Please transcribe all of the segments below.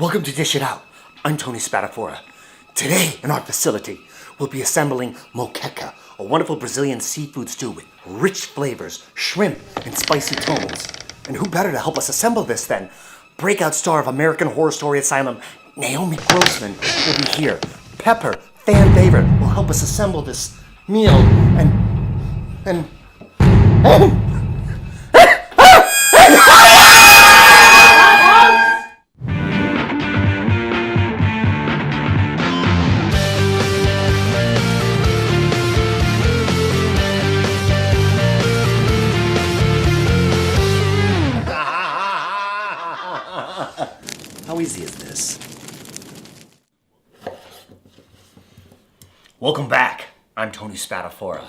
Welcome to Dish It Out. I'm Tony Spatafora. Today, in our facility, we'll be assembling moqueca, a wonderful Brazilian seafood stew with rich flavors, shrimp, and spicy tones. And who better to help us assemble this than breakout star of American Horror Story Asylum, Naomi Grossman, will be here. Pepper, fan favorite, will help us assemble this meal and how easy is this? Welcome back. I'm Tony Spatafora.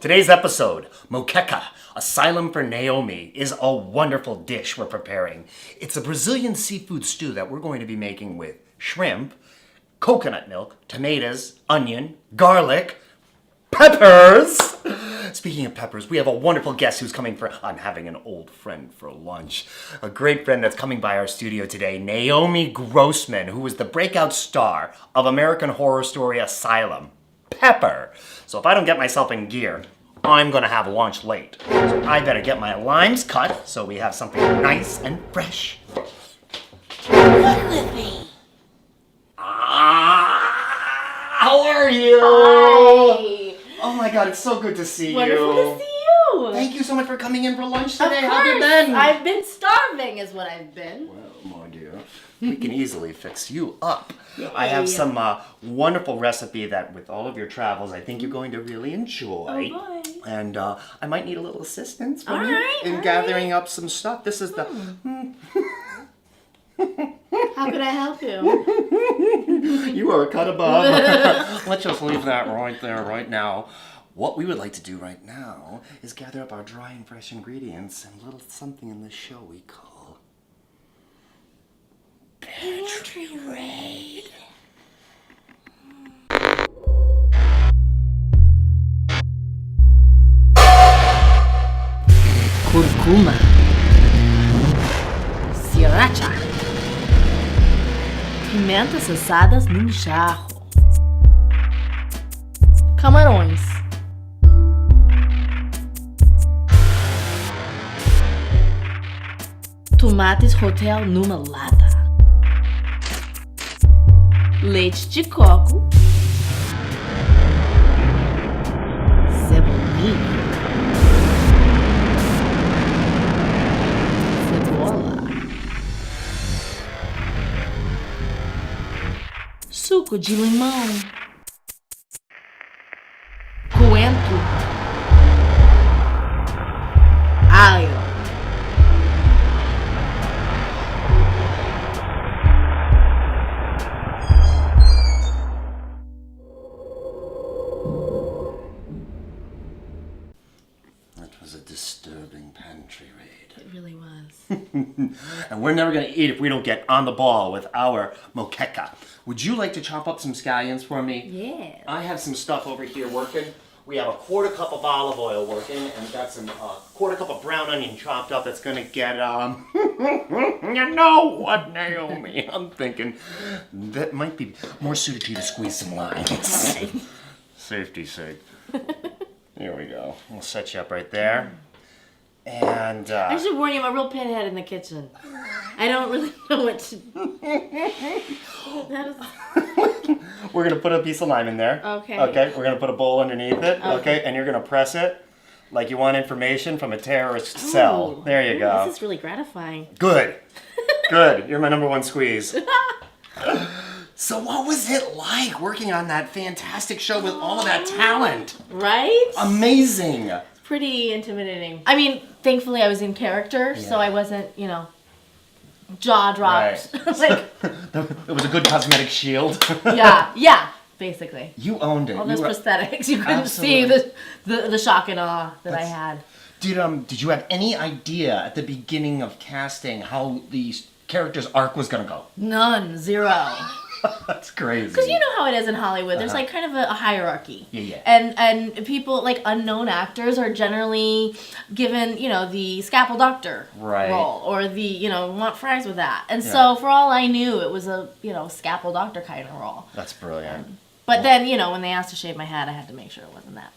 Today's episode, Moqueca, Asylum for Naomi, is a wonderful dish we're preparing. It's a Brazilian seafood stew that we're going to be making with shrimp, coconut milk, tomatoes, onion, garlic, peppers. Speaking of peppers, we have a wonderful guest who's coming for... I'm having an old friend for lunch. A great friend that's coming by our studio today, Naomi Grossman, who is the breakout star of American Horror Story Asylum. Pepper. So if I don't get myself in gear, I'm gonna have lunch late. So I better get my limes cut so we have something nice and fresh. Look with me. How are you? Hi. Oh my God, it's so good to see Wonderful you. to see you. Thank you so much for coming in for lunch Of today. course. How have you been? I've been starving is what I've been. Well, my dear, we can easily fix you up. I have some wonderful recipe that with all of your travels, I think you're going to really enjoy. Oh boy. And I might need a little assistance from All you right, in all gathering up some stuff. This is the... How could I help you? You are a cut above. Let's just leave that right there, right now. What we would like to do right now is gather up our dry and fresh ingredients and a little something in this show we call... Pantry Raid. Curcuma. Sriracha. Pimentas assadas num jarro. Camarões. Tomates Hotel numa lata. Leite de coco. Cebolinha. Cebola. Suco de limão. Coentro. Alho. That was a disturbing pantry raid. It really was. And we're never going to eat if we don't get on the ball with our moqueca. Would you like to chop up some scallions for me? Yeah. I have some stuff over here working. We have a quarter cup of olive oil working, and we've got some quarter cup of brown onion chopped up that's going to get, you know what, Naomi? I'm thinking that might be more suited to you to squeeze some limes. Safety's sake. Here we go. We'll set you up right there. And, I should warn you, I'm a real pinhead in the kitchen. I don't really know what to we're going to put a piece of lime in there. Okay. Okay, we're going to put a bowl underneath it. Okay, and you're going to press it like you want information from a terrorist cell. There you go. This is really gratifying. Good. Good. You're my number one squeeze. So what was it like working on that fantastic show with all of that talent? Right? Amazing. Pretty intimidating. I mean, thankfully I was in character, so I wasn't, jaw dropped. Right. Like, It was a good cosmetic shield. yeah, basically. You owned it. All those You were- prosthetics, you couldn't see the shock and awe that I had. Did you have any idea at the beginning of casting how the character's arc was gonna go? None, zero. That's crazy. Because you know how it is in Hollywood. There's like kind of a hierarchy. Yeah. And people, like unknown actors, are generally given, you know, the scalpel doctor role. Or the, you know, want fries with that. And so for all I knew, it was a, you know, scalpel doctor kind of role. That's brilliant. But then, you know, when they asked to shave my head, I had to make sure it wasn't that.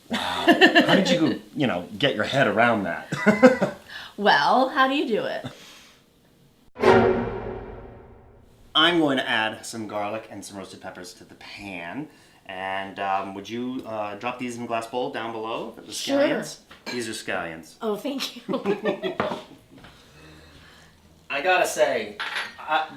Wow. How did you, you know, get your head around that? Well, how do you do it? I'm going to add some garlic and some roasted peppers to the pan. And would you drop these in a glass bowl down below? The scallions? Sure. These are scallions. Oh, thank you. I gotta say,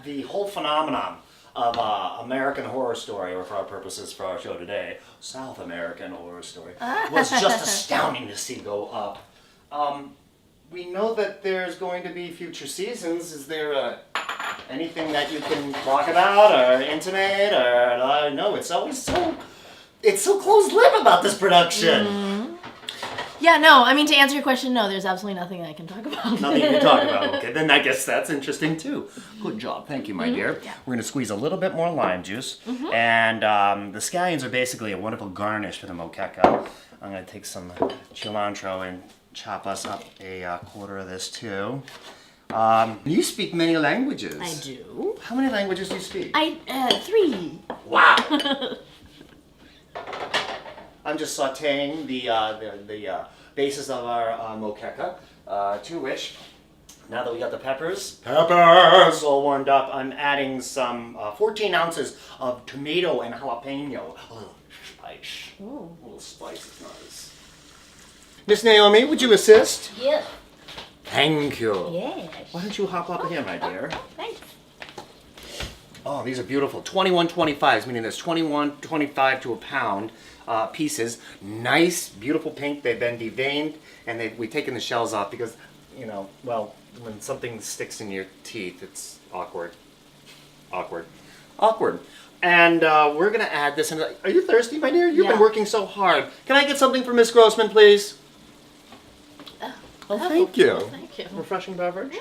the whole phenomenon of American Horror Story, or for our purposes for our show today, South American Horror Story, was just astounding to see go up. We know that there's going to be future seasons. Is there anything that you can talk about or intimate? Or no, it's always so close-lipped about this production. Mm-hmm. Yeah, no, I mean, to answer your question, no, there's absolutely nothing I can talk about. Nothing you can talk about. Okay, then I guess that's interesting too. Good job. Thank you, my dear. Yeah. We're going to squeeze a little bit more lime juice. And the scallions are basically a wonderful garnish for the moqueca. I'm going to take some cilantro and chop us up a quarter of this too. You speak many languages. I do. How many languages do you speak? 3. Wow! I'm just sauteing the basis of our moqueca, to which, now that we got the peppers all warmed up, I'm adding some 14 ounces of tomato and jalapeno. A little spice. Ooh. A little spice is nice. Miss Naomi, would you assist? Yes. Thank you. Yes. Why don't you hop up here, my dear? Thanks. Oh, these are beautiful. 21.25s, meaning there's 21.25 to a pound pieces. Nice, beautiful pink. They've been deveined, and we've taken the shells off because, you know, well, when something sticks in your teeth, it's awkward. Awkward. Awkward. And we're going to add this. Are you thirsty, my dear? You've been working so hard. Can I get something for Miss Grossman, please? Oh, thank you. Thank you. Refreshing beverage.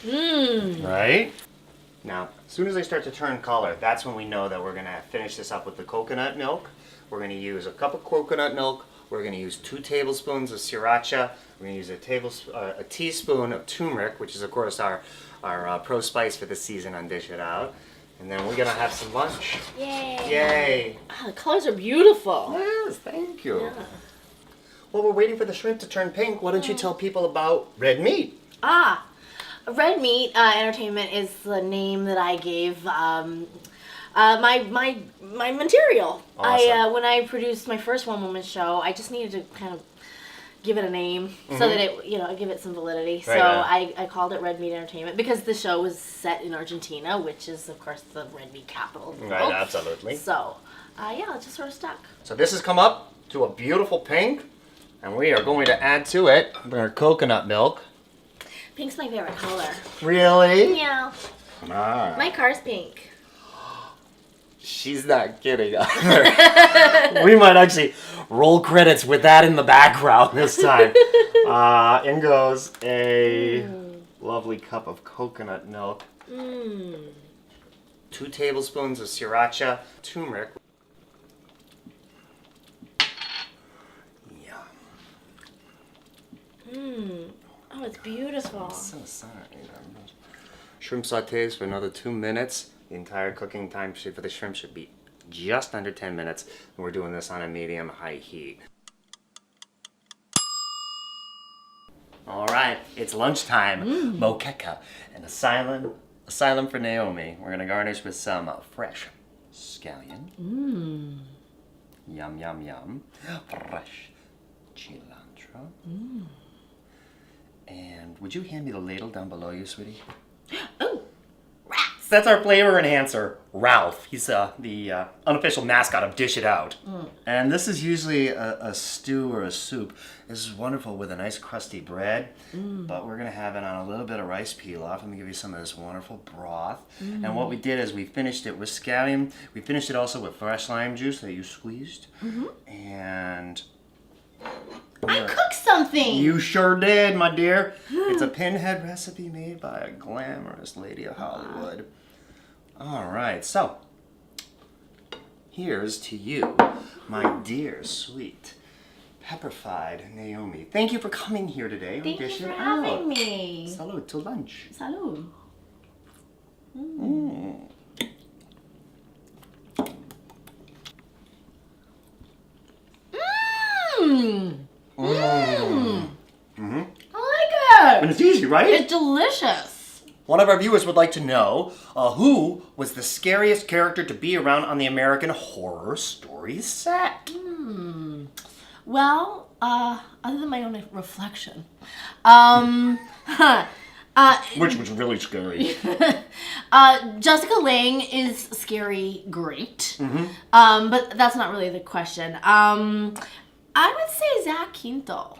Right? Now, as soon as they start to turn color, that's when we know that we're going to finish this up with the coconut milk. We're going to use a cup of coconut milk. We're going to use 2 tablespoons of sriracha. We're going to use a teaspoon of turmeric, which is, of course, our pro spice for the season on Dish It Out. And then we're going to have some lunch. Yay. Yay. Oh, the colors are beautiful. Yes, thank you. Yeah. While we're waiting for the shrimp to turn pink, why don't you tell people about red meat? Red Meat Entertainment is the name that I gave my material. Awesome. When I produced my first one-woman show, I just needed to kind of give it a name so that it, you know, give it some validity. Right, so I called it Red Meat Entertainment because the show was set in Argentina, which is, of course, the red meat capital of the world. Right, absolutely. So, yeah, it just sort of stuck. So this has come up to a beautiful pink, and we are going to add to it our coconut milk. Pink's my favorite color. Really? Yeah. Ah. My car's pink. She's not kidding either. We might actually roll credits with that in the background this time. In goes a lovely cup of coconut milk. 2 tablespoons of sriracha, turmeric. Yum. Oh, it's beautiful. So sorry. Shrimp sautés for another 2 minutes. The entire cooking time for the shrimp should be just under 10 minutes. And we're doing this on a medium-high heat. All right, it's lunchtime. Moqueca, an asylum for Naomi. We're gonna garnish with some fresh scallion. Yum, yum, yum. Fresh cilantro. And would you hand me the ladle down below you, sweetie? Oh, rats. That's our flavor enhancer, Ralph. He's the unofficial mascot of Dish It Out. And this is usually a stew or a soup. This is wonderful with a nice crusty bread, but we're gonna have it on a little bit of rice pilaf. Let me give you some of this wonderful broth. And what we did is we finished it with scallion. We finished it also with fresh lime juice that you squeezed. And I cooked some something. You sure did, my dear. It's a pinhead recipe made by a glamorous lady of Hollywood. All right, so here's to you, my dear, sweet, pepper-fried Naomi. Thank you for coming here today. Thank you for having me. Salud to lunch. Salud. I like And it. it's easy, right? It's delicious. One of our viewers would like to know who was the scariest character to be around on the American Horror Story set? Well, other than my own reflection, Which was really scary. Jessica Lange is scary, great. But that's not really the question. I would say Zach Quinto.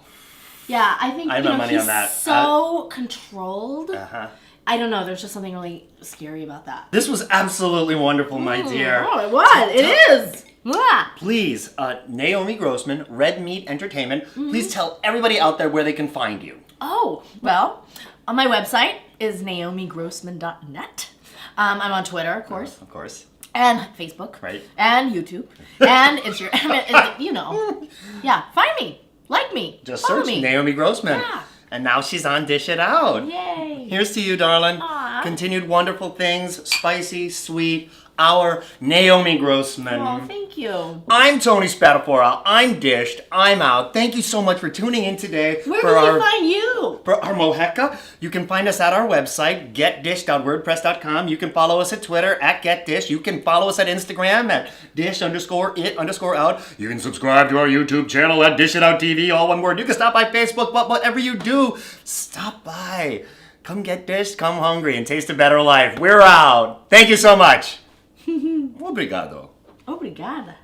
Yeah, I think I have my money he's on that. so controlled. Uh-huh. I don't know. There's just something really scary about that. This was absolutely wonderful, my dear. Oh, it was. It is. Yeah. Please, Naomi Grossman, Red Meat Entertainment, please tell everybody out there where they can find you. Oh, well, on my website is naomigrossman.net. I'm on Twitter, of course. Of course. And Facebook. Right. And YouTube. And Instagram. I mean, you know. Yeah, find me. Like me. Just Follow search me. Naomi Grossman. Yeah. And now she's on Dish It Out. Yay. Here's to you, darling. Aw. Continued wonderful things, spicy, sweet, our Naomi Grossman. Oh, thank you. I'm Tony Spatafora. I'm dished. I'm out. Thank you so much for tuning in today. Where can we find you? For our Moqueca. You can find us at our website, getdish.wordpress.com. You can follow us at Twitter, at getdish. You can follow us at Instagram, at dish_it_out. You can subscribe to our YouTube channel at Dish It Out TV, all one word. You can stop by Facebook, but whatever you do, stop by. Come get dished, come hungry, and taste a better life. We're out. Thank you so much. Obrigado. Obrigada.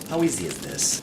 How easy is this?